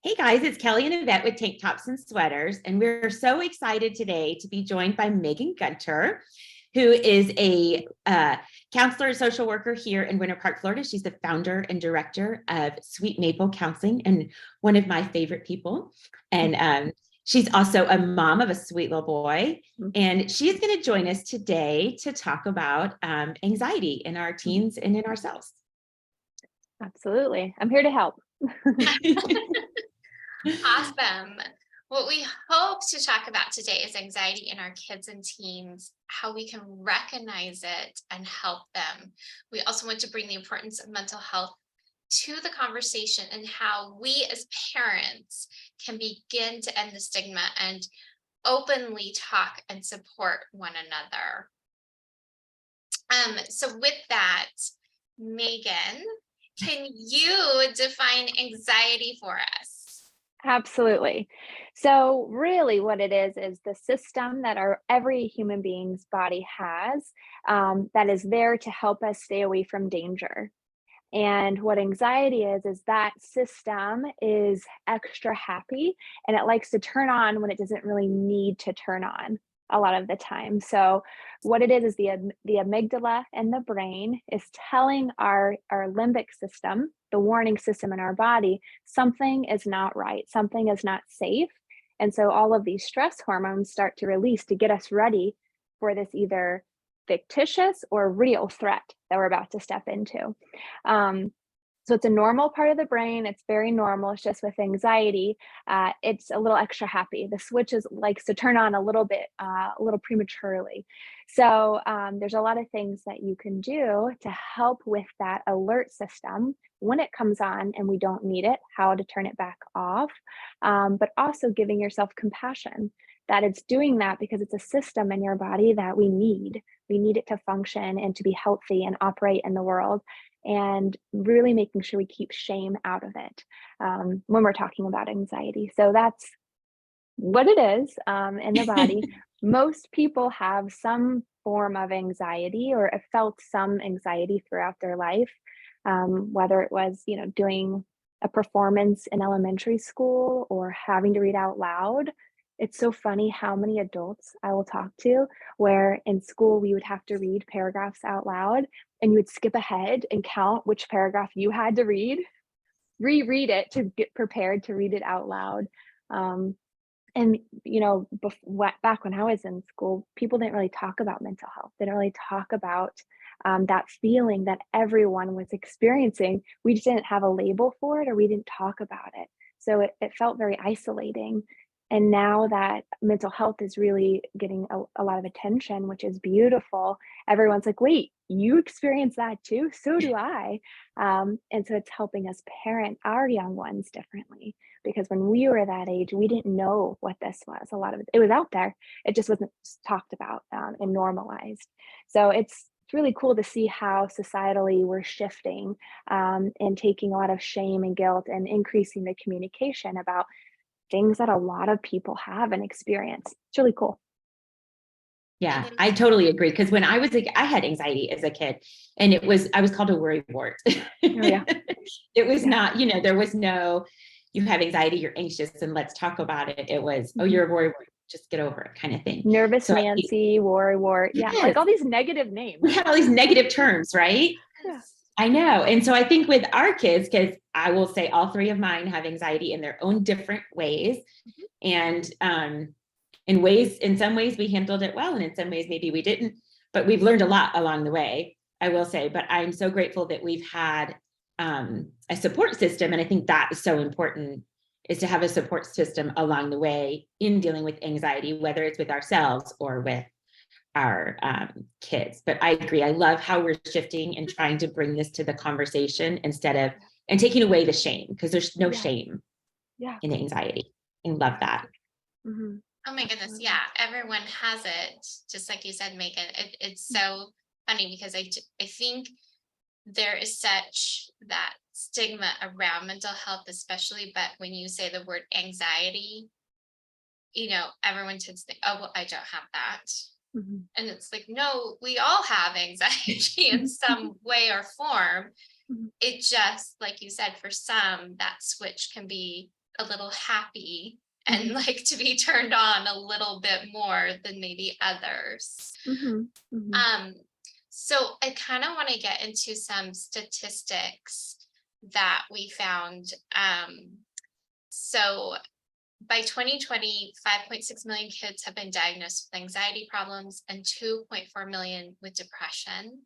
Hey guys, it's Kelly and Yvette with Tank Tops and Sweaters, and we're so excited today to be joined by Gunter, who is a counselor and social worker here in Winter Park, Florida. She's the founder and director of Sweet Maple Counseling and one of my favorite people. And she's also a mom of a sweet little boy. And she is going to join us today to talk about anxiety in our teens and in ourselves. Absolutely. I'm here to help. Awesome. What we hope to talk about today is anxiety in our kids and teens, how we can recognize it and help them. We also want to bring the importance of mental health to the conversation and how we as parents can begin to end the stigma and openly talk and support one another. So with that, Megan, can you define anxiety for us? Absolutely. So really what it is the system that every human being's body has that is there to help us stay away from danger. And what anxiety is that system is extra happy and it likes to turn on when it doesn't really need to turn on a lot of the time. So what it is the amygdala in the brain is telling our limbic system, the warning system in our body, something is not right, something is not safe. And so all of these stress hormones start to release to get us ready for this either fictitious or real threat that we're about to step into. So it's a normal part of the brain. It's very normal. It's just with anxiety, it's a little extra happy. The switch likes to turn on a little bit, a little prematurely. So there's a lot of things that you can do to help with that alert system when it comes on and we don't need it, how to turn it back off, but also giving yourself compassion that it's doing that because it's a system in your body that we need. We need it to function and to be healthy and operate in the world, and really making sure we keep shame out of it when we're talking about anxiety. So that's what it is in the body. Most people have some form of anxiety or have felt some anxiety throughout their life, whether it was, doing a performance in elementary school or having to read out loud. It's so funny how many adults I will talk to where in school we would have to read paragraphs out loud and you would skip ahead and count which paragraph you had to reread it to get prepared to read it out loud. And back when I was in school, people didn't really talk about mental health. They didn't really talk about that feeling that everyone was experiencing. We just didn't have a label for it, or we didn't talk about it. So it felt very isolating. And now that mental health is really getting a lot of attention, which is beautiful, everyone's like, wait, you experience that too? So do I. And so it's helping us parent our young ones differently, because when we were that age, we didn't know what this was. A lot of it was out there. It just wasn't talked about and normalized. So it's really cool to see how societally we're shifting and taking a lot of shame and guilt and increasing the communication about things that a lot of people have and experience. It's really cool. Yeah, I totally agree. Because when I had anxiety as a kid, and I was called a worry wart. Oh, yeah. It was not, there was no, you have anxiety, you're anxious, and let's talk about it. It was, oh, you're a worry wart, just get over it kind of thing. Nervous Nancy, worry wart. Yeah, like all these negative names. We had all these negative terms, right? Yeah. I know. And so I think with our kids, because I will say all three of mine have anxiety in their own different ways. And in some ways we handled it well, and in some ways maybe we didn't, but we've learned a lot along the way, I will say. But I'm so grateful that we've had a support system. And I think that is so important, is to have a support system along the way in dealing with anxiety, whether it's with ourselves or with our kids. But I agree. I love how we're shifting and trying to bring this to the conversation and taking away the shame, because there's no shame in anxiety. And love that. Mm-hmm. Oh my goodness. Yeah. Everyone has it. Just like you said, Megan, it's so funny because I think there is such that stigma around mental health, especially, but when you say the word anxiety, everyone tends to think, oh, well, I don't have that. Mm-hmm. And it's like, no, we all have anxiety in some way or form. Mm-hmm. It just, like you said, for some, that switch can be a little happy and like to be turned on a little bit more than maybe others. So I kind of want to get into some statistics that we found. So by 2020, 5.6 million kids have been diagnosed with anxiety problems and 2.4 million with depression.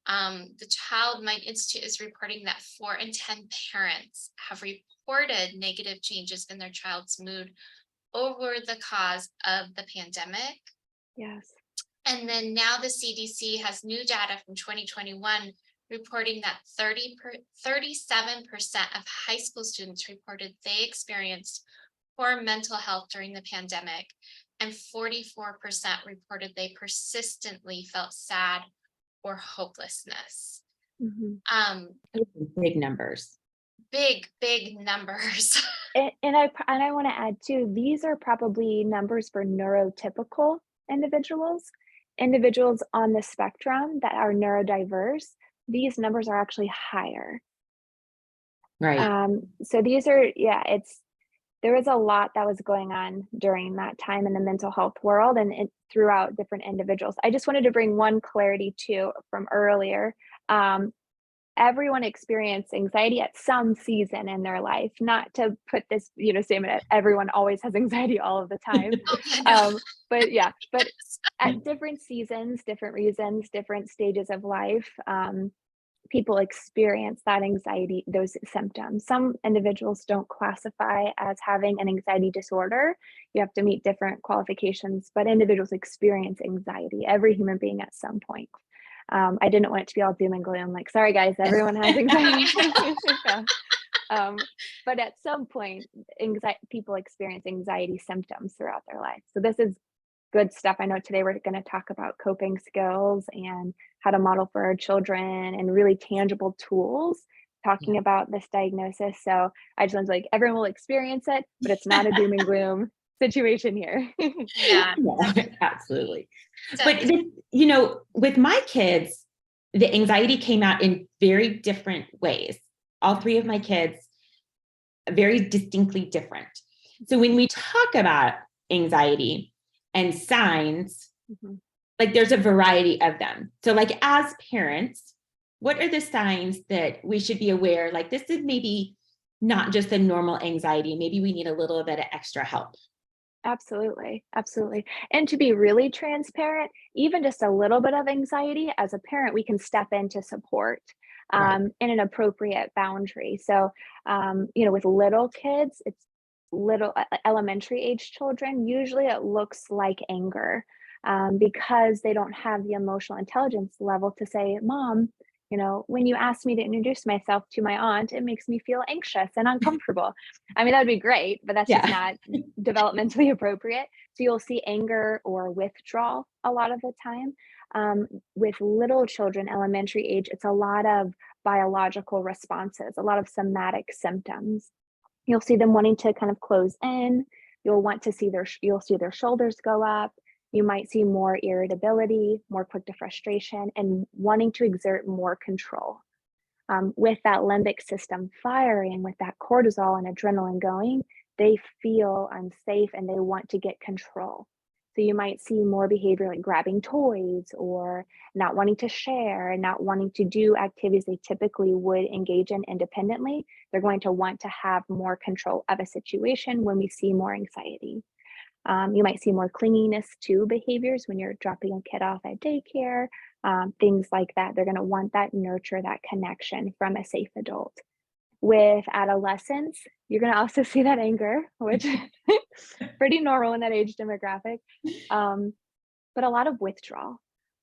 The Child Mind Institute is reporting that 4 in 10 parents have reported negative changes in their child's mood over the cause of the pandemic. Yes. And then now the CDC has new data from 2021 reporting that 37% of high school students reported they experienced poor mental health during the pandemic, and 44% reported they persistently felt sad or hopelessness. Big numbers. Big numbers. And I want to add too, these are probably numbers for neurotypical individuals on the spectrum that are neurodiverse. These numbers are actually higher. Right. So these are, there was a lot that was going on during that time in the mental health world and throughout different individuals. I just wanted to bring one clarity too from earlier. Everyone experienced anxiety at some season in their life, not to put this, statement that everyone always has anxiety all of the time. But at different seasons, different reasons, different stages of life, people experience that anxiety, those symptoms. Some individuals don't classify as having an anxiety disorder. You have to meet different qualifications, but individuals experience anxiety, every human being at some point. I didn't want it to be all doom and gloom, like, sorry guys, everyone has anxiety. But at some point, people experience anxiety symptoms throughout their life. So this is good stuff. I know today we're going to talk about coping skills and how to model for our children and really tangible tools talking about this diagnosis. So I just was like, everyone will experience it, but it's not a doom and gloom situation here. Yeah, absolutely. So, But with my kids, the anxiety came out in very different ways. All 3 of my kids, very distinctly different. So when we talk about anxiety and signs, like there's a variety of them. So like as parents, what are the signs that we should be aware? Like this is maybe not just a normal anxiety. Maybe we need a little bit of extra help. Absolutely. And to be really transparent, even just a little bit of anxiety as a parent, we can step in to support in an appropriate boundary. So, with little kids, it's little elementary age children, usually it looks like anger because they don't have the emotional intelligence level to say, Mom, when you asked me to introduce myself to my aunt, it makes me feel anxious and uncomfortable. I mean, that'd be great, but that's just not developmentally appropriate. So you'll see anger or withdrawal a lot of the time. With little children, elementary age, it's a lot of biological responses, a lot of somatic symptoms. You'll see them wanting to kind of close in. You'll see their shoulders go up. You might see more irritability, more quick to frustration, and wanting to exert more control. With that limbic system firing, with that cortisol and adrenaline going, they feel unsafe and they want to get control. So you might see more behavior like grabbing toys or not wanting to share and not wanting to do activities they typically would engage in independently. They're going to want to have more control of a situation when we see more anxiety. You might see more clinginess to behaviors when you're dropping a kid off at daycare, things like that. They're going to want that nurture, that connection from a safe adult. With adolescents, you're going to also see that anger, which is pretty normal in that age demographic, but a lot of withdrawal.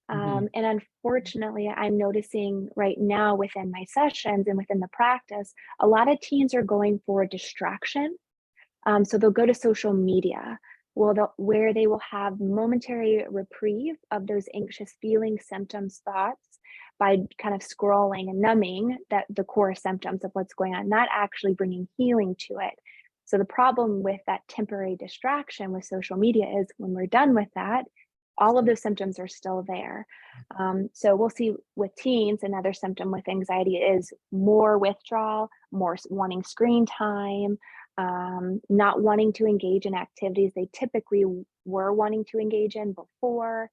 And unfortunately, I'm noticing right now within my sessions and within the practice, a lot of teens are going for distraction. So they'll go to social media, where they will have momentary reprieve of those anxious feelings, symptoms, thoughts by kind of scrolling and numbing the core symptoms of what's going on, not actually bringing healing to it. So the problem with that temporary distraction with social media is when we're done with that, all of those symptoms are still there. So we'll see with teens, another symptom with anxiety is more withdrawal, more wanting screen time, not wanting to engage in activities they typically were wanting to engage in before,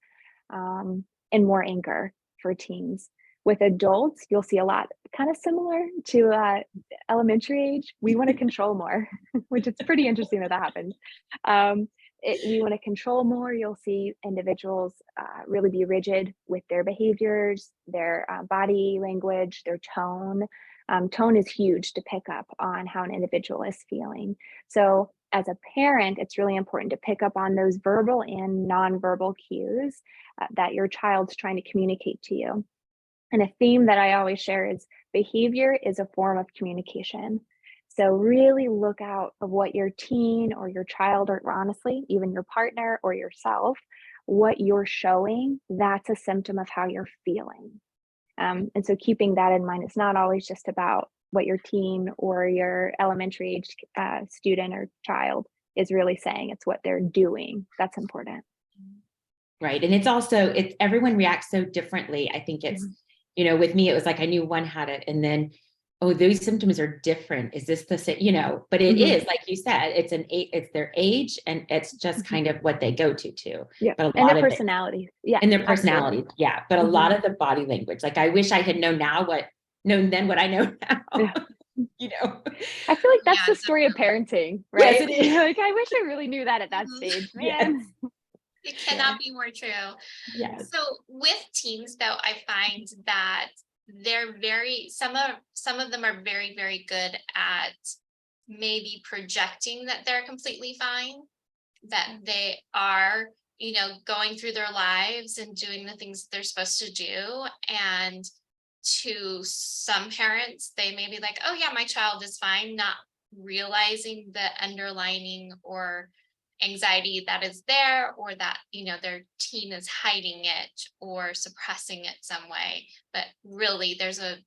and more anger for teens. With adults, you'll see a lot kind of similar to elementary age. We want to control more, which is pretty interesting that happens. We want to control more. You'll see individuals really be rigid with their behaviors, their body language, their tone. Tone is huge to pick up on how an individual is feeling. So as a parent, it's really important to pick up on those verbal and nonverbal cues that your child's trying to communicate to you. And a theme that I always share is behavior is a form of communication. So really look out of what your teen or your child, or honestly, even your partner or yourself, what you're showing, that's a symptom of how you're feeling. And so keeping that in mind, it's not always just about what your teen or your elementary age student or child is really saying. It's what they're doing. That's important. Right. And it's also, everyone reacts so differently. I think it's, with me, it was like, I knew one had it, and then, oh, those symptoms are different. Is this the same, but it is, like you said, it's their age, and it's just kind of what they go to too. Yeah. But And their personality. Yeah. And their personality. Absolutely. Yeah. But a lot of the body language, like I wish I had known then what I know now. Yeah. I feel like that's the story of parenting, right? Yes, it is. Like, I wish I really knew that at that stage, man. Yes. It cannot be more true. Yes. So with teens, though, I find that they're some of them are very, very good at maybe projecting that they're completely fine, that they are, going through their lives and doing the things they're supposed to do. And to some parents, they may be like, oh yeah, my child is fine, not realizing the underlining or anxiety that is there, or that their teen is hiding it or suppressing it some way, but really there's a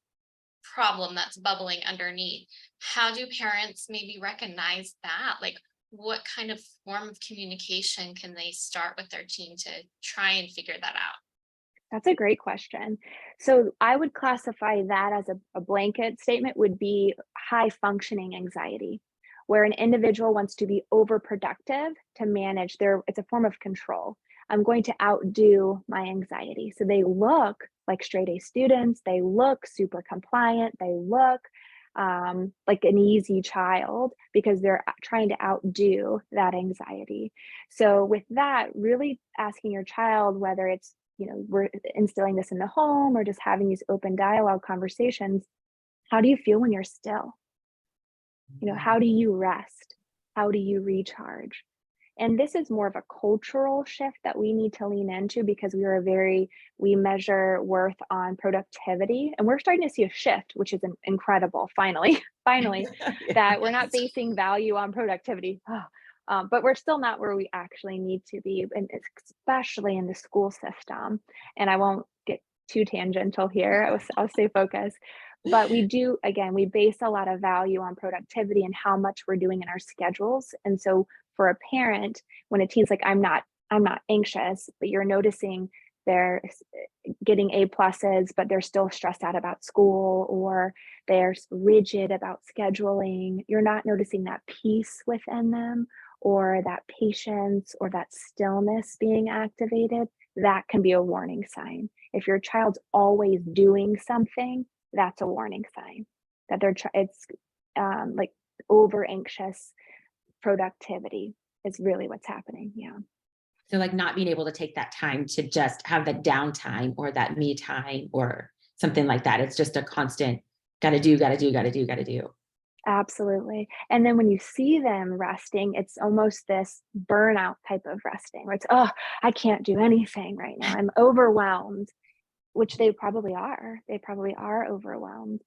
problem that's bubbling underneath. How do parents maybe recognize that? Like, what kind of form of communication can they start with their teen to try and figure that out? That's a great question. So I would classify that as a blanket statement would be high functioning anxiety, where an individual wants to be overproductive to manage it's a form of control. I'm going to outdo my anxiety. So they look like straight A students, they look super compliant, they look like an easy child because they're trying to outdo that anxiety. So with that, really asking your child whether it's, we're instilling this in the home or just having these open dialogue conversations. How do you feel when you're still? How do you rest? How do you recharge? And this is more of a cultural shift that we need to lean into because we measure worth on productivity, and we're starting to see a shift, which is incredible. Finally, that we're not basing value on productivity. But we're still not where we actually need to be, and especially in the school system. And I won't get too tangential here. I'll stay focused. But we base a lot of value on productivity and how much we're doing in our schedules. And so for a parent, when a teen's like, I'm not anxious, but you're noticing they're getting A+, but they're still stressed out about school, or they're rigid about scheduling, you're not noticing that peace within them, or that patience or that stillness being activated. That can be a warning sign. If your child's always doing something, that's a warning sign that it's like over anxious productivity is really what's happening. Yeah. So like not being able to take that time to just have that downtime or that me time or something like that. It's just a constant gotta do. Absolutely. And then when you see them resting, it's almost this burnout type of resting where it's, oh, I can't do anything right now. I'm overwhelmed, which they probably are. They probably are overwhelmed,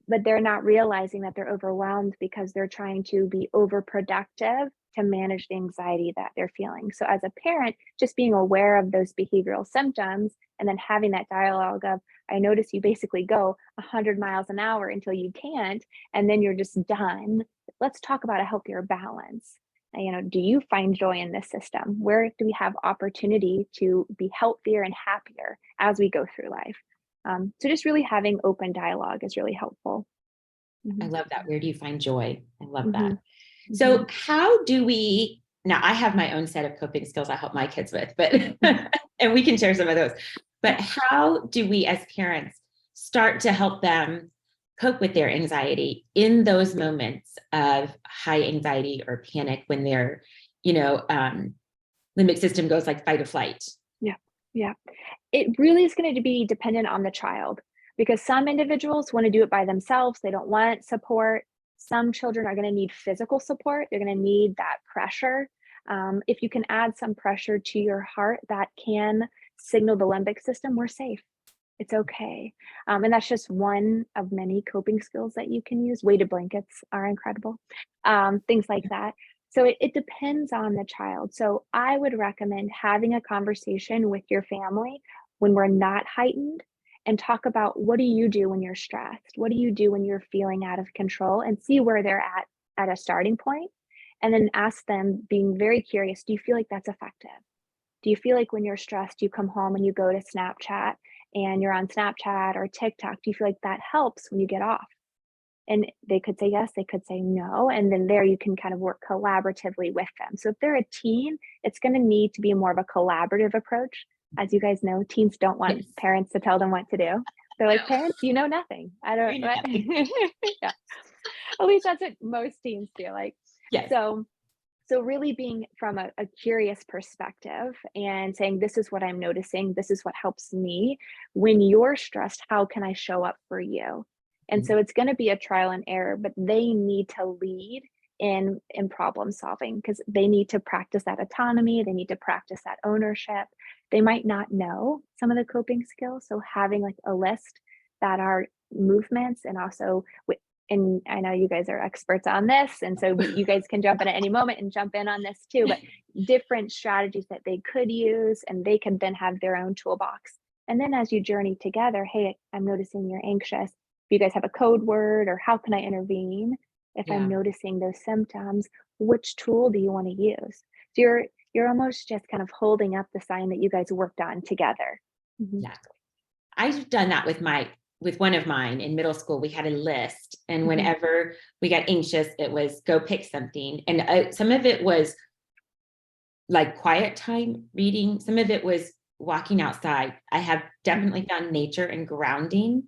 but they're not realizing that they're overwhelmed because they're trying to be overproductive to manage the anxiety that they're feeling. So as a parent, just being aware of those behavioral symptoms and then having that dialogue of, I notice you basically go 100 miles an hour until you can't, and then you're just done. Let's talk about a healthier balance. Do you find joy in this system? Where do we have opportunity to be healthier and happier as we go through life? So just really having open dialogue is really helpful. I love that. Where do you find joy? I love that. So how do we, now I have my own set of coping skills I help my kids with, but, and we can share some of those, but how do we as parents start to help them cope with their anxiety in those moments of high anxiety or panic when their, limbic system goes like fight or flight? Yeah. It really is going to be dependent on the child, because some individuals want to do it by themselves. They don't want support. Some children are going to need physical support. They're going to need that pressure. If you can add some pressure to your heart, that can signal the limbic system, we're safe. It's okay. And that's just one of many coping skills that you can use. Weighted blankets are incredible. Things like that. So it depends on the child. So I would recommend having a conversation with your family when we're not heightened, and talk about, what do you do when you're stressed? What do you do when you're feeling out of control? And see where they're at a starting point. And then ask them, being very curious, do you feel like that's effective? Do you feel like when you're stressed, you come home and you go to Snapchat and you're on Snapchat or TikTok? Do you feel like that helps when you get off? And they could say yes, they could say no. And then there you can kind of work collaboratively with them. So if they're a teen, it's going to need to be more of a collaborative approach. As you guys know, teens don't want parents to tell them what to do. They're like, parents, you know nothing. I don't know. Yeah. At least that's what most teens feel like. Yes. So really being from a curious perspective and saying, this is what I'm noticing. This is what helps me. When you're stressed, how can I show up for you? And so it's going to be a trial and error, but they need to lead in problem solving, because they need to practice that autonomy. They need to practice that ownership. They might not know some of the coping skills. So having like a list that are movements, and also and I know you guys are experts on this, and so you guys can jump in at any moment and jump in on this too, but different strategies that they could use, and they can then have their own toolbox. And then as you journey together, hey, I'm noticing you're anxious. If you guys have a code word, or how can I intervene? If I'm noticing those symptoms, which tool do you want to use? So you're almost just kind of holding up the sign that you guys worked on together. Exactly. I've done that with one of mine in middle school. We had a list, and whenever we got anxious, it was go pick something. And some of it was like quiet time reading. Some of it was walking outside. I have definitely found nature and grounding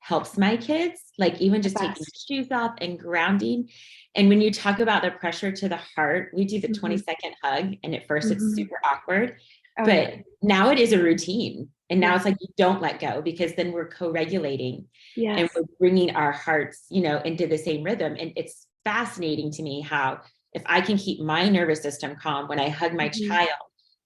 helps my kids, like even just taking shoes off and grounding. And when you talk about the pressure to the heart, we do the 20-second hug. And at first it's super awkward, but now it is a routine. And now it's like, you don't let go, because then we're co-regulating and we're bringing our hearts, into the same rhythm. And it's fascinating to me how, if I can keep my nervous system calm when I hug my child,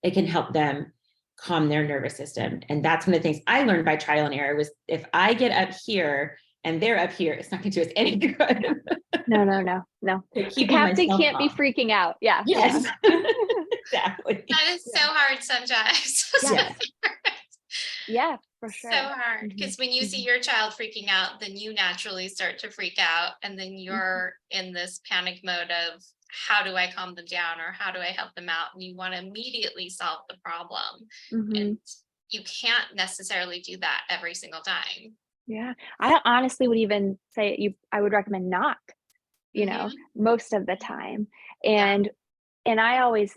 it can help them calm their nervous system. And that's one of the things I learned by trial and error, was if I get up here and they're up here, it's not going to do us any good. No. The captain can't be freaking out. Yeah. Yes. Exactly. That is so hard sometimes. Yeah, for sure. So hard, because when you see your child freaking out, then you naturally start to freak out, and then you're in this panic mode of, how do I calm them down, or how do I help them out? And you want to immediately solve the problem. And you can't necessarily do that every single time. Yeah. I honestly would even say I would recommend not, most of the time. And I always,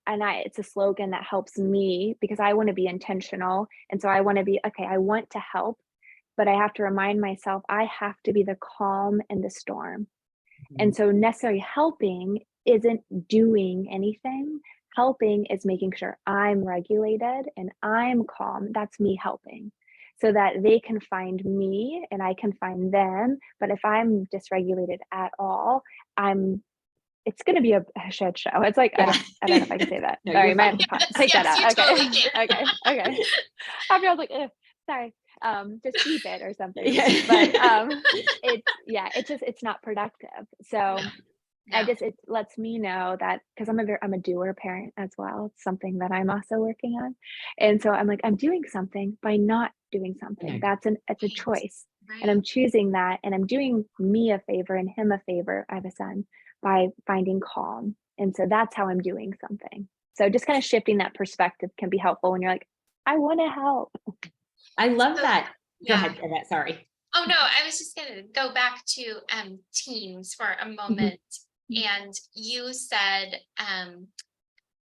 it's a slogan that helps me, because I want to be intentional. And so I want to be, okay, I want to help, but I have to remind myself, I have to be the calm in the storm. And so necessarily helping isn't doing anything. Helping is making sure I'm regulated and I'm calm. That's me helping, so that they can find me and I can find them. But if I'm dysregulated at all, it's going to be a shit show. It's like, I don't know if I can say that. No, sorry, I might have to take that out. Totally Okay. After I was like, sorry, just keep it or something. Yeah. But it's not productive. So it lets me know that, because I'm a doer parent as well. It's something that I'm also working on. And so I'm like, I'm doing something by not doing something. It's a choice. Right. And I'm choosing that, and I'm doing me a favor and him a favor. I have a son, by finding calm. And so that's how I'm doing something. So just kind of shifting that perspective can be helpful when you're like, I want to help. I love that. Go ahead, Yvette, sorry. Oh no, I was just going to go back to teens for a moment. And you said,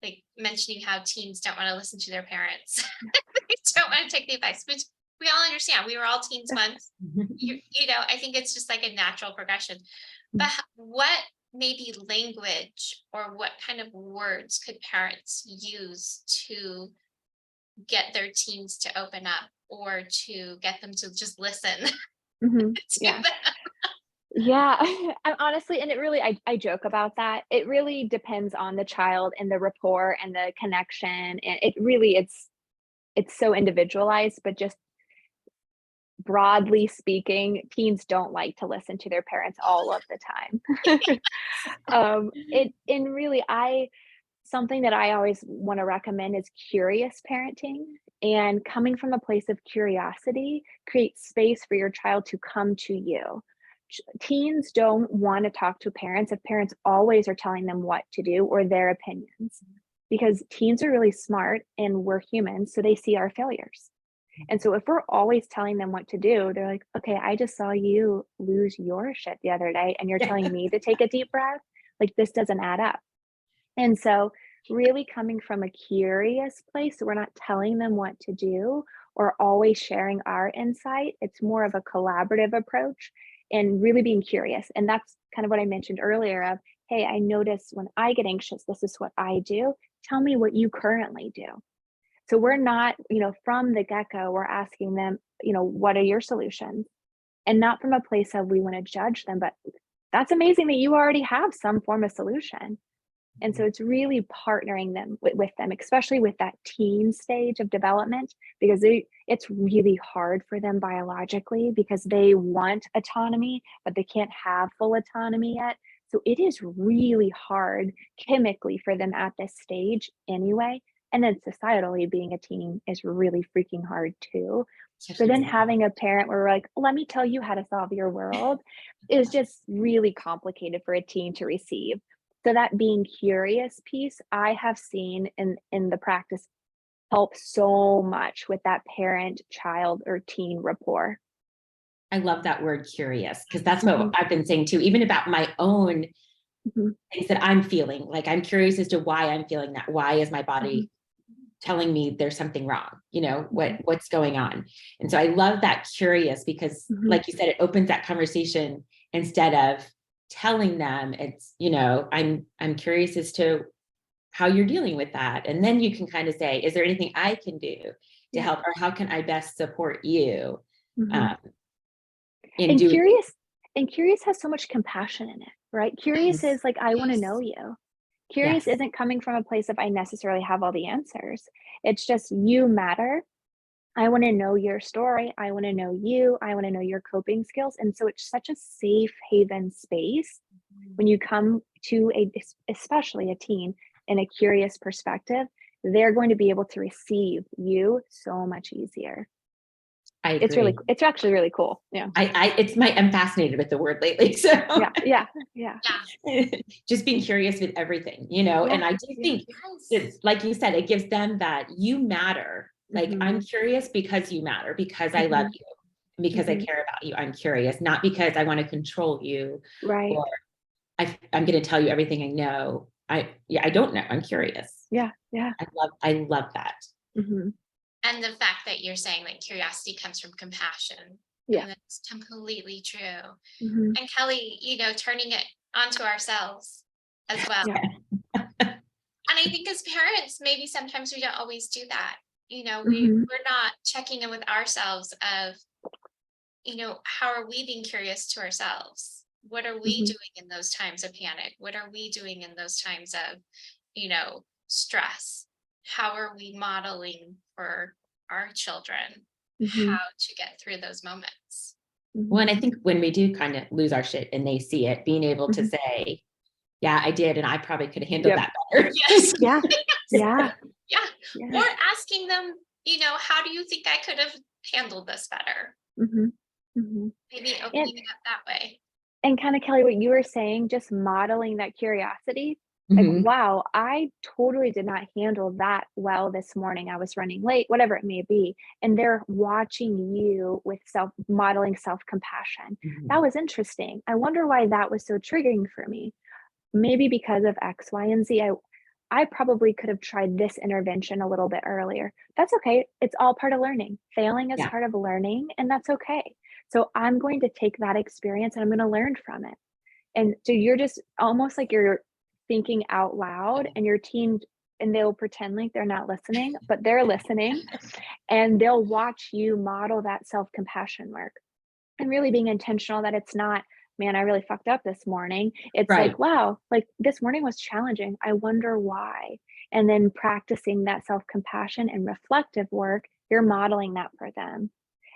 like mentioning how teens don't want to listen to their parents. They don't want to take the advice, which we all understand. We were all teens once. You know, I think it's just like a natural progression. But what maybe language or what kind of words could parents use to get their teens to open up or to get them to just listen to Yeah. them? Yeah, I honestly, and it really, I joke about that. It really depends on the child and the rapport and the connection. And it really, it's so individualized, but just broadly speaking, teens don't like to listen to their parents all of the time. It and really, something that I always want to recommend is curious parenting. And coming from a place of curiosity creates space for your child to come to you. Teens don't want to talk to parents if parents always are telling them what to do or their opinions, because teens are really smart and we're humans, so they see our failures. And so if we're always telling them what to do, they're like, okay, I just saw you lose your shit the other day and you're telling me to take a deep breath. Like, this doesn't add up. And so really coming from a curious place, so we're not telling them what to do or always sharing our insight. It's more of a collaborative approach and really being curious. And that's kind of what I mentioned earlier of, hey, I notice when I get anxious, this is what I do. Tell me what you currently do. So we're not, from the get-go, we're asking them, what are your solutions? And not from a place of we want to judge them, but that's amazing that you already have some form of solution. And so it's really partnering them with them, especially with that teen stage of development, because it's really hard for them biologically because they want autonomy, but they can't have full autonomy yet. So it is really hard chemically for them at this stage anyway. And then societally, being a teen is really freaking hard too. So then having a parent where we're like, let me tell you how to solve your world is just really complicated for a teen to receive. So that being curious piece, I have seen in the practice help so much with that parent, child, or teen rapport. I love that word curious, because that's what I've been saying too, even about my own things that I'm feeling. Like, I'm curious as to why I'm feeling that. Why is my body telling me there's something wrong? What's going on? And so I love that curious, because like you said, it opens that conversation instead of telling them. It's, I'm curious as to how you're dealing with that. And then you can kind of say, is there anything I can do to help, or how can I best support you? And curious has so much compassion in it, right? Curious is like, I want to know you. Curious isn't coming from a place of I necessarily have all the answers. It's just, you matter. I want to know your story. I want to know you. I want to know your coping skills. And so it's such a safe haven space when you come to especially a teen in a curious perspective. They're going to be able to receive you so much easier. I agree. It's actually really cool. Yeah. I'm fascinated with the word lately. So yeah. Just being curious with everything, and I do think it's, like you said, it gives them that you matter. Like, I'm curious because you matter, because I love you, because I care about you. I'm curious, not because I want to control you, right? Or I'm going to tell you everything I know. I don't know. I'm curious. Yeah. I love that. And the fact that you're saying that curiosity comes from compassion. Yeah. And that's completely true. And Kelly, turning it onto ourselves as well. And I think as parents, maybe sometimes we don't always do that. We're not checking in with ourselves of, how are we being curious to ourselves? What are we doing in those times of panic? What are we doing in those times of, stress? How are we modeling for our children how to get through those moments? Well, and I think when we do kind of lose our shit and they see it, being able to say, yeah, I did, and I probably could have handled that better. Yes. Yeah. Or asking them, how do you think I could have handled this better? Maybe opening it up that way. And kind of, Kelly, what you were saying, just modeling that curiosity. Like, wow, I totally did not handle that well this morning. I was running late, whatever it may be. And they're watching you with modeling self-compassion. That was interesting. I wonder why that was so triggering for me. maybe because of X, Y, and Z, I probably could have tried this intervention a little bit earlier. That's okay. It's all part of learning. Failing is Yeah. part of learning, and that's okay. So I'm going to take that experience and I'm going to learn from it. And so you're just almost like you're thinking out loud, and your team, and they'll pretend like they're not listening, but they're listening, and they'll watch you model that self-compassion work and really being intentional that it's not, man, I really fucked up this morning. It's Right. like, wow, like this morning was challenging. I wonder why. And then practicing that self-compassion and reflective work, you're modeling that for them.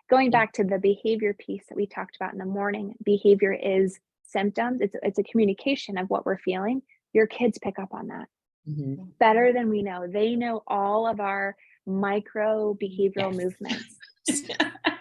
Going Yeah. back to the behavior piece that we talked about in the morning, behavior is symptoms. It's a communication of what we're feeling. Your kids pick up on that Mhm. better than we know. They know all of our micro behavioral Yes. movements.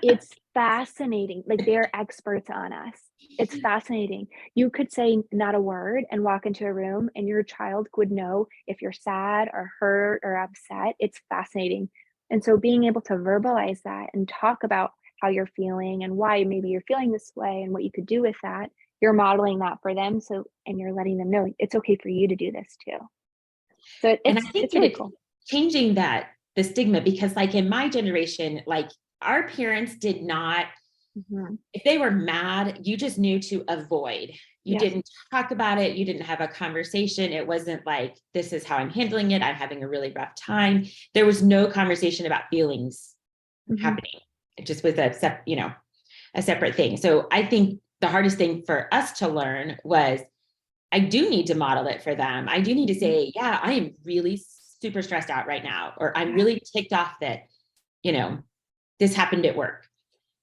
It's fascinating. Like, they're experts on us. It's fascinating. You could say not a word and walk into a room, and your child would know if you're sad or hurt or upset. It's fascinating. And so being able to verbalize that and talk about how you're feeling and why maybe you're feeling this way and what you could do with that, you're modeling that for them. So, and you're letting them know it's okay for you to do this too. So And I think it's really that cool. changing the stigma, because like in my generation, like our parents did not, Mhm. if they were mad, you just knew to avoid. You Yeah. didn't talk about it. You didn't have a conversation. It wasn't like, this is how I'm handling it. I'm having a really rough time. There was no conversation about feelings Mhm. happening. It just was a separate thing. So I think the hardest thing for us to learn was, I do need to model it for them. I do need to say, yeah, I am really super stressed out right now, or I'm Yeah. really ticked off that, this happened at work.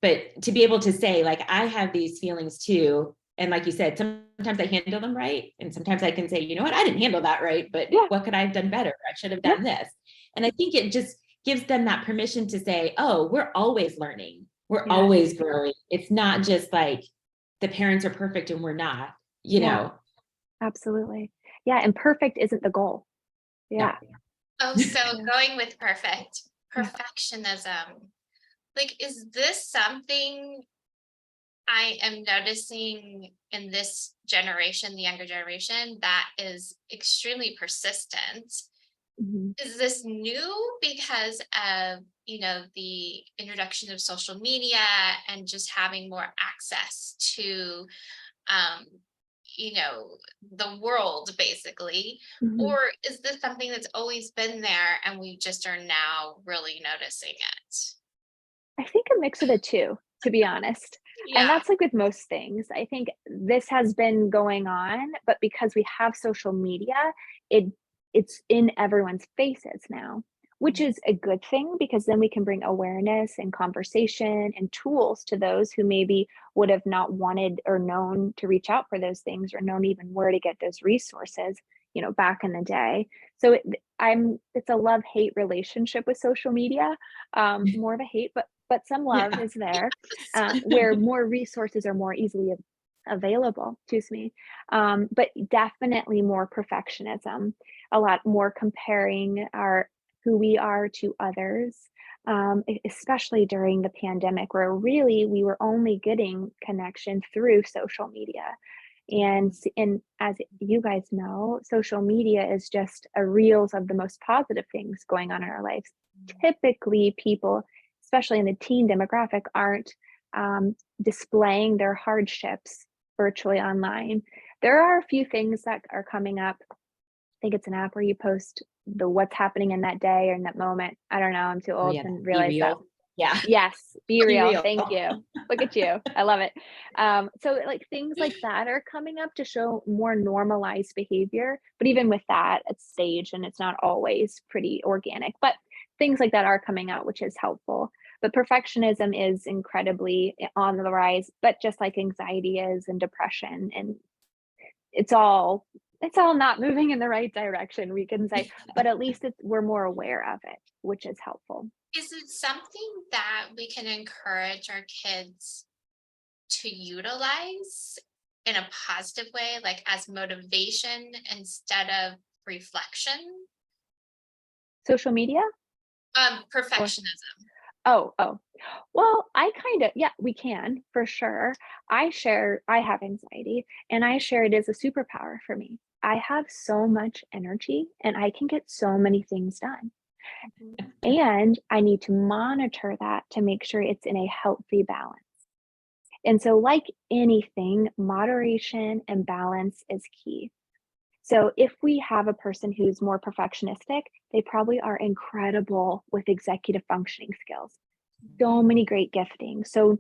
But to be able to say, like, I have these feelings too. And like you said, sometimes I handle them right. And sometimes I can say, you know what, I didn't handle that right, but Yeah. what could I have done better? I should have Yeah. done this. And I think it just gives them that permission to say, oh, we're always learning. We're Yeah. always growing. It's not just like the parents are perfect and we're not, Yeah. Absolutely. Yeah, and perfect isn't the goal. Yeah. Yeah. Oh, so Yeah. going with Yeah. perfectionism, like, is this something I am noticing in this generation, the younger generation, that is extremely persistent? Mhm. Is this new because of, the introduction of social media and just having more access to, um, the world basically? Mhm. Or is this something that's always been there and we just are now really noticing it? I think a mix of the two, to be honest. And Yeah. that's like with most things. I think this has been going on, but because we have social media, it it's in everyone's faces now, which is a good thing because then we can bring awareness and conversation and tools to those who maybe would have not wanted or known to reach out for those things or known even where to get those resources, back in the day. So it's a love-hate relationship with social media, more of a hate, but some love Yeah. is there, where more resources are more easily available, excuse me. But definitely more perfectionism, a lot more comparing our who we are to others, especially during the pandemic, where really we were only getting connection through social media. And as you guys know, social media is just a reels of the most positive things going on in our lives. Typically, people, especially in the teen demographic, aren't displaying their hardships virtually online. There are a few things that are coming up. I think it's an app where you post the what's happening in that day or in that moment. I don't know. I'm too Oh, old yeah. to Be realize that. real. Yeah. Yes, be Be real. real. Thank you. Look at you. I love it. So like things like that are coming up to show more normalized behavior. But even with that, it's staged and it's not always pretty organic. But things like that are coming out, which is helpful. But perfectionism is incredibly on the rise, but just like anxiety is and depression, and it's all not moving in the right direction, we can say, but at least we're more aware of it, which is helpful. Is it something that we can encourage our kids to utilize in a positive way, like as motivation instead of reflection? Social media or Perfectionism. oh. Well, I kind of, yeah, we can for sure. I have anxiety and I share it as a superpower for me. I have so much energy and I can get so many things done. Mhm. And I need to monitor that to make sure it's in a healthy balance. And so, like anything, moderation and balance is key. So, if we have a person who's more perfectionistic, they probably are incredible with executive functioning skills. So many great gifting. So,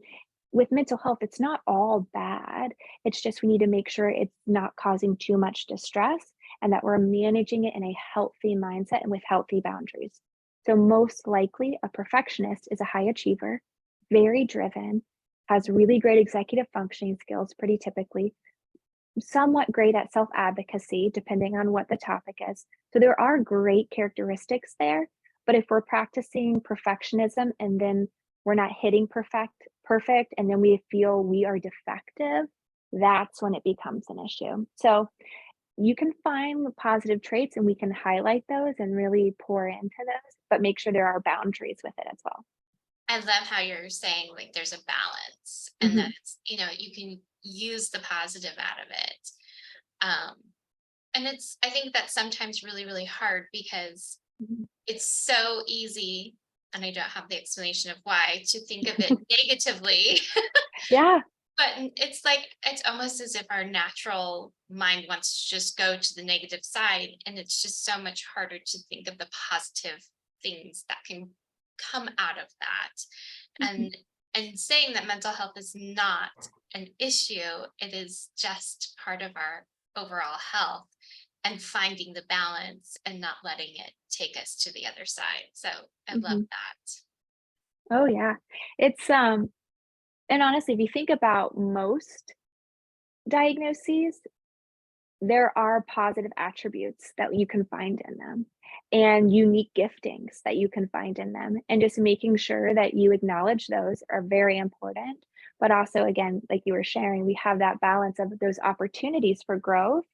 with mental health, it's not all bad. It's just we need to make sure it's not causing too much distress and that we're managing it in a healthy mindset and with healthy boundaries. So, most likely, a perfectionist is a high achiever, very driven, has really great executive functioning skills, pretty typically, somewhat great at self advocacy, depending on what the topic is. So, there are great characteristics there. But if we're practicing perfectionism and then we're not hitting perfect, and then we feel we are defective, that's when it becomes an issue. So you can find the positive traits and we can highlight those and really pour into those, but make sure there are boundaries with it as well. I love how you're saying like there's a balance and that Mhm, you can use the positive out of it. Um, and I think that's sometimes really, really hard because mhm. it's so easy, and I don't have the explanation of why, to think of it negatively. Yeah. But it's like it's almost as if our natural mind wants to just go to the negative side, and it's just so much harder to think of the positive things that can come out of that. Mhm, And saying that mental health is not an issue, it is just part of our overall health, and finding the balance and not letting it take us to the other side. So I love mhm. that. Oh yeah. It's and honestly, if you think about most diagnoses, there are positive attributes that you can find in them and unique giftings that you can find in them. And just making sure that you acknowledge those are very important. But also, again, like you were sharing, we have that balance of those opportunities for growth.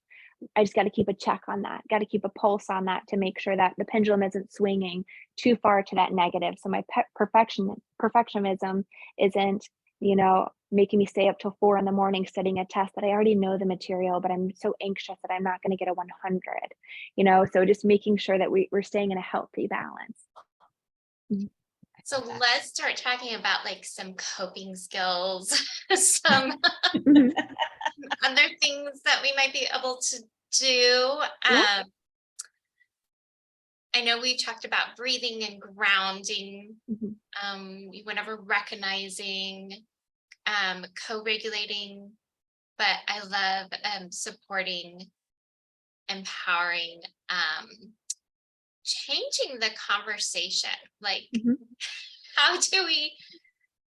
I just got to keep a check on that, got to keep a pulse on that to make sure that the pendulum isn't swinging too far to that negative. So my perfectionism isn't, making me stay up till 4 in the morning studying a test that I already know the material, but I'm so anxious that I'm not going to get a 100. So just making sure that we're staying in a healthy balance. Mhm. So let's start talking about like some coping skills, some Mhm. other things that we might be able to do. Yeah. I know we talked about breathing and grounding, Mhm. whenever recognizing, co-regulating, but I love supporting, empowering, changing the conversation. Like, Mhm. how do we?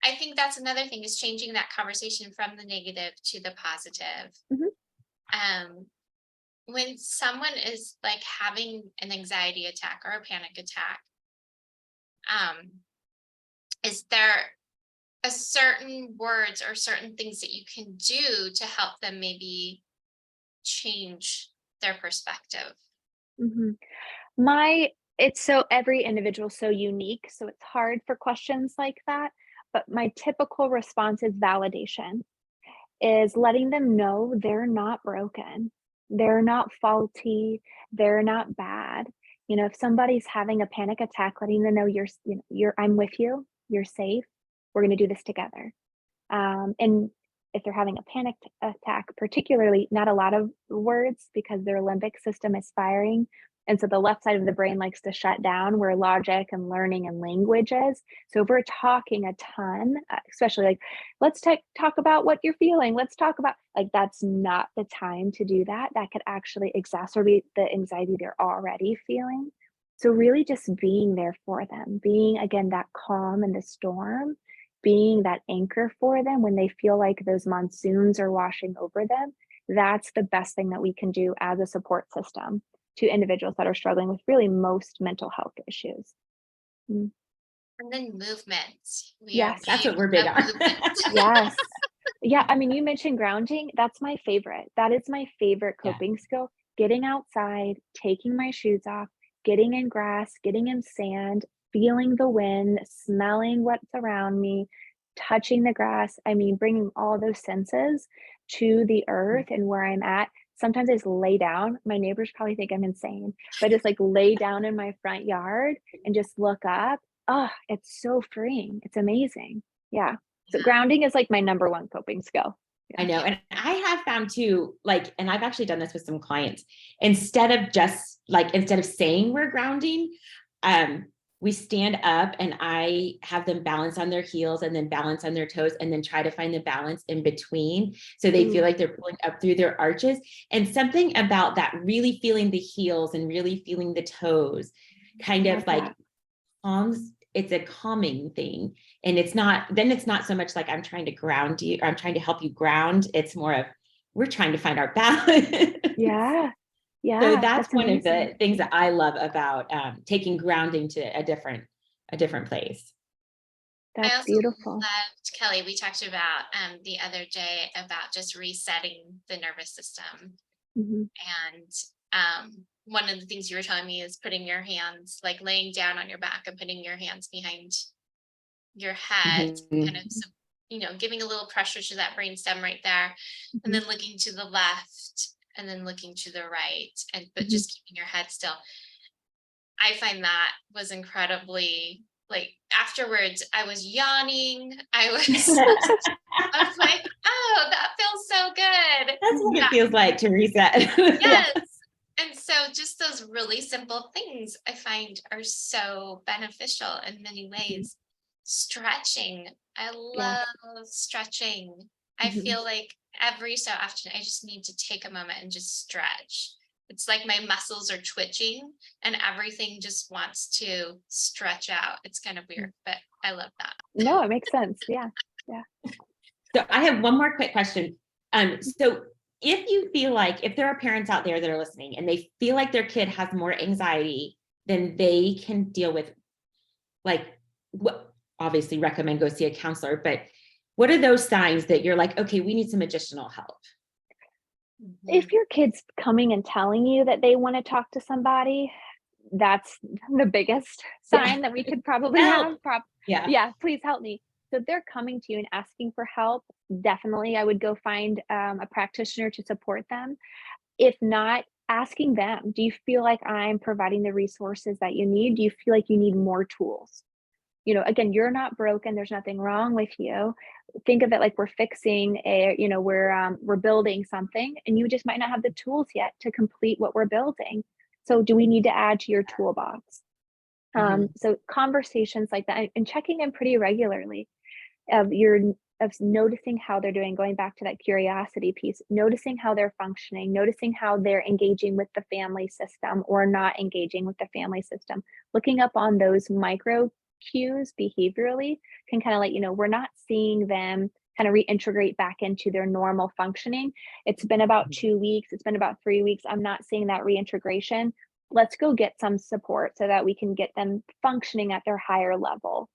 I think that's another thing, is changing that conversation from the negative to the positive. Mhm. Um, when someone is like having an anxiety attack or a panic attack, um, is there a certain words or certain things that you can do to help them maybe change their perspective? Mhm. My it's so every individual so unique, so it's hard for questions like that, but my typical response is validation, is letting them know they're not broken, they're not faulty, they're not bad. If somebody's having a panic attack, letting them know you're I'm with you, you're safe, we're gonna do this together. And if they're having a panic attack, particularly, not a lot of words because their limbic system is firing. And so the left side of the brain likes to shut down where logic and learning and language is. So if we're talking a ton, especially like, let's talk about what you're feeling. Let's talk about, like, that's not the time to do that. That could actually exacerbate the anxiety they're already feeling. So really just being there for them, being again that calm in the storm, being that anchor for them when they feel like those monsoons are washing over them, that's the best thing that we can do as a support system to individuals that are struggling with really most mental health issues. Mm, And then movement. We are yes, That's what beings we're big of on. movement. yes. Yeah, I mean, you mentioned grounding. That's my favorite. That is my favorite Yeah. coping skill. Getting outside, taking my shoes off, getting in grass, getting in sand, feeling the wind, smelling what's around me, touching the grass. I mean, bringing all those senses to the earth and where I'm at sometimes I just lay down. My neighbors probably think I'm insane, but just like lay down in my front yard and just look up. Oh, it's so freeing. It's amazing. Yeah. So grounding is like my number one coping skill. I know. And I have found too, like, and I've actually done this with some clients, instead of saying we're grounding, we stand up and I have them balance on their heels and then balance on their toes and then try to find the balance in between. So they feel like they're pulling up through their arches, and something about that, really feeling the heels and really feeling the toes kind of like calms. It's a calming thing. And it's not so much like I'm trying to ground you or I'm trying to help you ground. It's more of, we're trying to find our balance. Yeah. Yeah. So that's one amazing. of the things that I love about taking grounding to a different place. That's I also beautiful. loved, Kelly, we talked about the other day about just resetting the nervous system. And one of the things you were telling me is putting your hands, like laying down on your back and putting your hands behind your head, kind of, giving a little pressure to that brainstem right there, and then looking to the left and then looking to the right, but just keeping your head still. I find that was incredibly, like, afterwards I was yawning. I was like, oh, that feels so good. That's what it feels like to reset. Yes. And so just those really simple things I find are so beneficial in many ways. Stretching. I love stretching. I feel like every so often I just need to take a moment and just stretch. It's like my muscles are twitching and everything just wants to stretch out. It's kind of weird, but I love that. No, it makes sense. Yeah. So I have one more quick question. So if there are parents out there that are listening and they feel like their kid has more anxiety than they can deal with, like, what, obviously recommend go see a counselor, but what are those signs that you're like, okay, we need some additional help? If your kid's coming and telling you that they want to talk to somebody, that's the biggest sign that we could probably have. Yeah, please help me. So if they're coming to you and asking for help, definitely I would go find a practitioner to support them. If not, asking them, do you feel like I'm providing the resources that you need? Do you feel like you need more tools? Again, you're not broken. There's nothing wrong with you. Think of it like we're fixing we're building something, and you just might not have the tools yet to complete what we're building. So do we need to add to your toolbox? So conversations like that, and checking in pretty regularly of noticing how they're doing, going back to that curiosity piece, noticing how they're functioning, noticing how they're engaging with the family system or not engaging with the family system, looking up on those micro cues behaviorally can kind of let you know we're not seeing them kind of reintegrate back into their normal functioning. It's been about 2 weeks, it's been about 3 weeks, I'm not seeing that reintegration. Let's go get some support so that we can get them functioning at their higher level.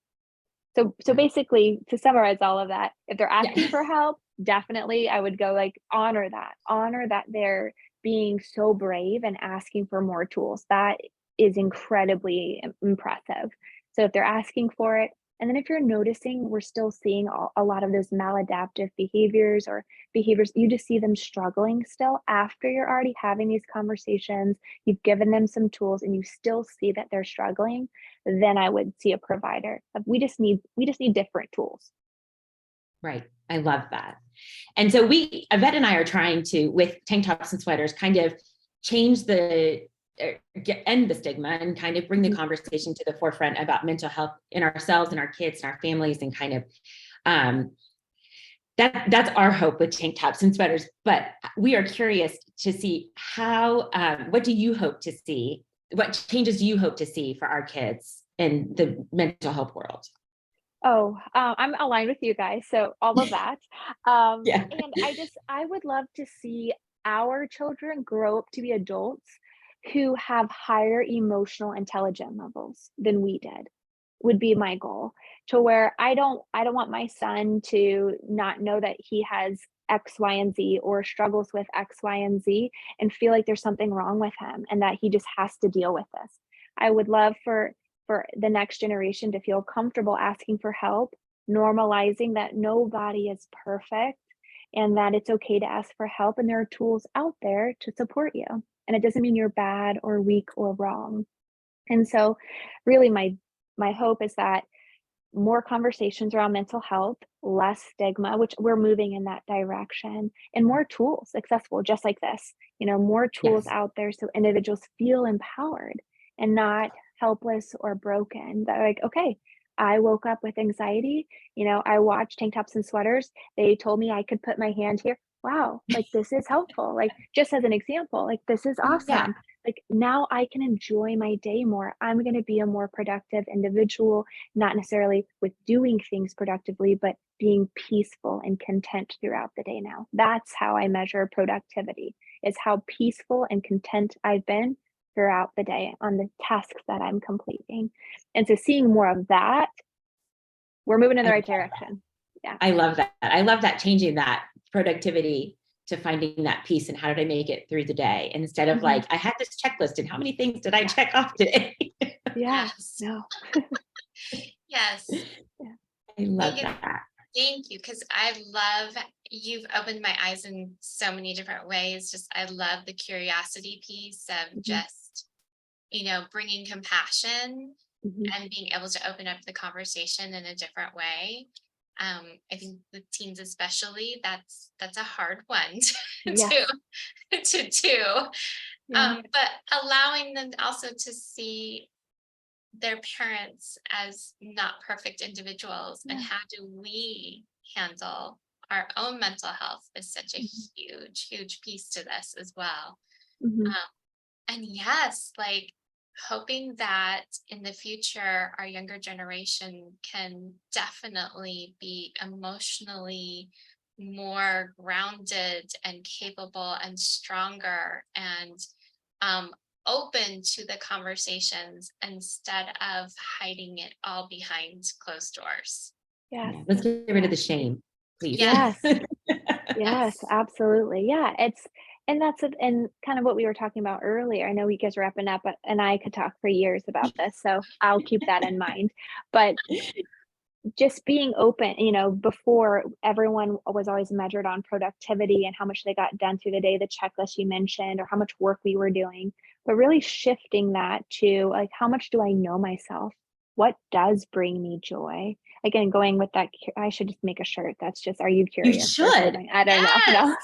So basically, to summarize all of that, if they're asking for help, definitely I would go like honor that they're being so brave and asking for more tools. That is incredibly impressive. So if they're asking for it, and then if you're noticing we're still seeing a lot of those maladaptive behaviors or behaviors, you just see them struggling still after you're already having these conversations, you've given them some tools and you still see that they're struggling, then I would see a provider. We just need different tools. Right. I love that. And so Yvette and I are trying to, with tank tops and sweaters, kind of change end the stigma and kind of bring the conversation to the forefront about mental health in ourselves and our kids and our families, and kind of that's our hope with tank tops and sweaters. But we are curious to see what do you hope to see? What changes do you hope to see for our kids in the mental health world? I'm aligned with you guys. So all of that. And I would love to see our children grow up to be adults who have higher emotional intelligence levels than we did, would be my goal. To where I don't want my son to not know that he has X, Y, and Z, or struggles with X, Y, and Z, and feel like there's something wrong with him and that he just has to deal with this. I would love for the next generation to feel comfortable asking for help, normalizing that nobody is perfect, and that it's okay to ask for help, and there are tools out there to support you. And it doesn't mean you're bad or weak or wrong. And so really my hope is that more conversations around mental health, less stigma, which we're moving in that direction, and more tools accessible, just like this, more tools Yes. out there so individuals feel empowered and not helpless or broken. That like, okay, I woke up with anxiety, I watched Tank Tops and Sweaters. They told me I could put my hand here. Wow, like this is helpful. Like just as an example, like this is Yeah. awesome. Like now I can enjoy my day more. I'm going to be a more productive individual, not necessarily with doing things productively, but being peaceful and content throughout the day now. That's how I measure productivity, is how peaceful and content I've been throughout the day on the tasks that I'm completing. And so seeing more of that, we're moving in the right direction. Yeah. I love that. I love that, changing that productivity to finding that peace and how did I make it through the day, instead of like, I had this checklist and how many things did I check off today? Yeah. Yes. No. Yes. I love Thank you. that. Thank you, because you've opened my eyes in so many different ways. Just, I love the curiosity piece of just, bringing compassion and being able to open up the conversation in a different way. I think with teens especially, that's a hard one Yes. to do. Yeah. But allowing them also to see their parents as not perfect individuals, and Yeah. how do we handle our own mental health is such a huge piece to this as well. Mhm. And yes, like hoping that in the future our younger generation can definitely be emotionally more grounded and capable and stronger, and open to the conversations instead of hiding it all behind closed doors. Yes. Yeah. Let's get rid of the shame, please. Yes. Yes. Yes, absolutely. Yeah, and that's it, and kind of what we were talking about earlier. I know you guys are wrapping up, but and I could talk for years about this, so I'll keep that in mind. But just being open, before everyone was always measured on productivity and how much they got done through the day, the checklist you mentioned, or how much work we were doing, but really shifting that to like, how much do I know myself? What does bring me joy? Again, going with that, I should just make a shirt that's just, are you You curious or should. something? I don't know. Yes.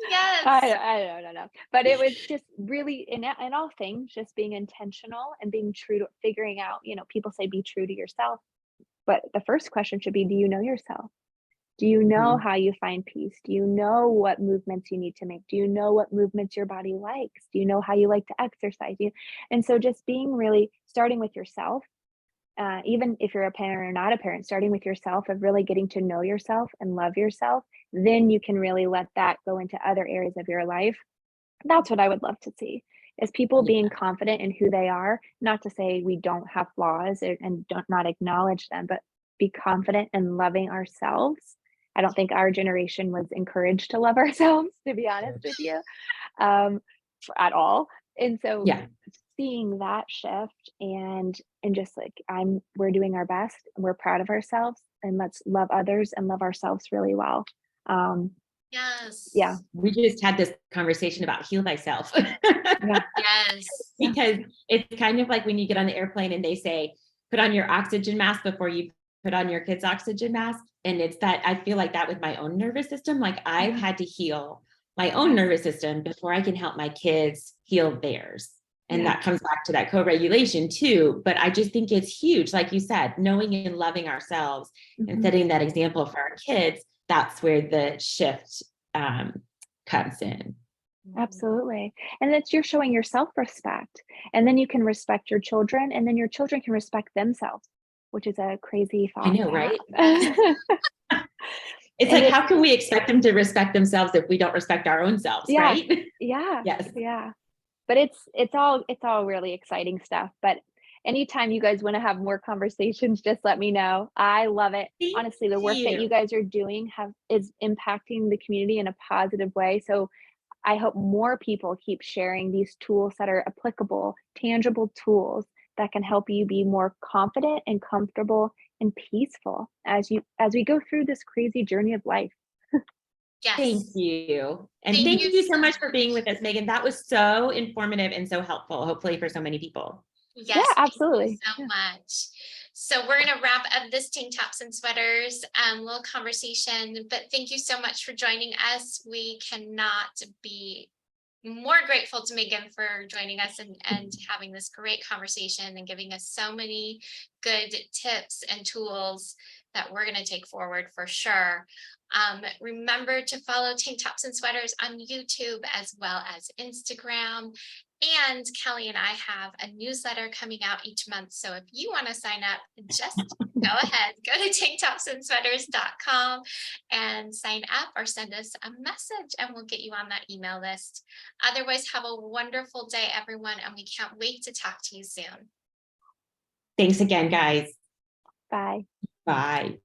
No. Yes. I don't know. But it was just really in all things, just being intentional and being true to figuring out, people say be true to yourself. But the first question should be, do you know yourself? Do you know how you find peace? Do you know what movements you need to make? Do you know what movements your body likes? Do you know how you like to exercise? And so just being really starting with yourself, even if you're a parent or not a parent, starting with yourself, of really getting to know yourself and love yourself, then you can really let that go into other areas of your life. That's what I would love to see, is people being confident in who they are, not to say we don't have flaws and don't not acknowledge them, but be confident in loving ourselves. I don't think our generation was encouraged to love ourselves, to be honest with you, um, at all. And so Yeah. seeing that shift and just like we're doing our best, we're proud of ourselves, and let's love others and love ourselves really well. Yes. Yeah. We just had this conversation about heal thyself. Yeah. Yes. Because it's kind of like when you get on the airplane and they say, put on your oxygen mask before you put on your kid's oxygen mask. And it's that I feel like that with my own nervous system. Like I've had to heal my own nervous system before I can help my kids heal theirs. And that comes back to that co-regulation too. But I just think it's huge. Like you said, knowing and loving ourselves and setting that example for our kids, that's where the shift comes in. Absolutely. And that's you're showing yourself respect. And then you can respect your children, and then your children can respect themselves, which is a crazy I thought know, to right? have. It's And like, how can we expect them to respect themselves if we don't respect our own selves, yeah, right? yeah, Yes. yeah. But it's all really exciting stuff. But anytime you guys want to have more conversations, just let me know. I love it. Thank Honestly, the work that you guys are doing is impacting the community in a positive way. So I hope more people keep sharing these tools that are applicable, tangible tools that can help you be more confident and comfortable and peaceful as we go through this crazy journey of life. Thank Yes. you. And Thank thank you you so so much for being with us, Megan. That was so informative and so helpful, hopefully for so many people. Yeah, Yes, thank you absolutely. so Yeah. much. So we're going to wrap up this tank tops and sweaters little conversation, but thank you so much for joining us. We cannot be more grateful to Megan for joining us and having this great conversation and giving us so many good tips and tools that we're going to take forward for sure. Remember to follow Tank Tops and Sweaters on YouTube as well as Instagram. And Kelly and I have a newsletter coming out each month. So if you want to sign up, just go ahead, go to tanktopsandsweaters.com and sign up or send us a message and we'll get you on that email list. Otherwise, have a wonderful day, everyone, and we can't wait to talk to you soon. Thanks again, guys. Bye. Bye.